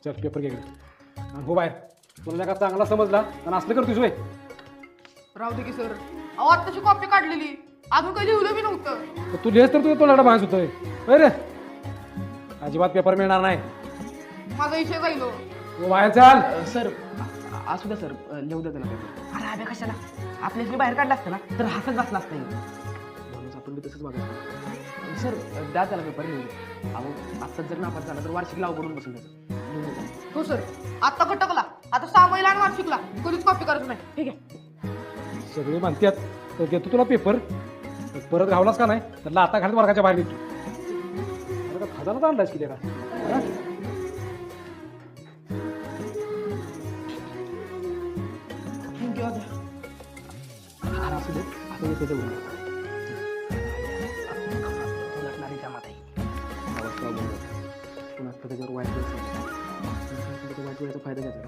चल पेपर घे आणि हो बाहेर. तुला का चांगला समजला आणि असलं करतोस होय. राहू दे की सर. अहो आत्ताची कॉपी काढलेली अजून काही लिहिलं बी नव्हतं. तू लिहिस तर तुझ्या तोंडाला बाहेर होतोय होय रे. अजिबात पेपर मिळणार नाही. माझा विषय जाईल हो. तू बाहेर चाल. सर असू द्या सर, लिहू द्या त्याला पेपर. अरे अभ्या कशाला, आपल्याला बाहेर काढला असतं ना तर हसत बसला असता म्हणून आपण बी तसंच बघायचं. सर द्या त्याला पेपर, लिहू द्या. अहो आत्ताच जर नापास झाला तर वार्षिक लाव करून बसून त्याचं लिहू द्या. हो सर. आत्ता खटकला आता 6 महिला आणि वार्षिकला कधीच कॉपी करायचं नाही. ठीक आहे. सगळे म्हणतात तर घेतो तुला पेपर. परत घावलास का नाही तर लाता घालत वर्गाच्या बाहेर निघतो. अरे का खजानाच आणलायस की का. थँक्यू आता. अरे असू दे, असं येते तेवढं. जमात आहे पुन्हा त्याच्यावर वाईट वेळ वाईट वेळेचा फायदा घ्यायचा.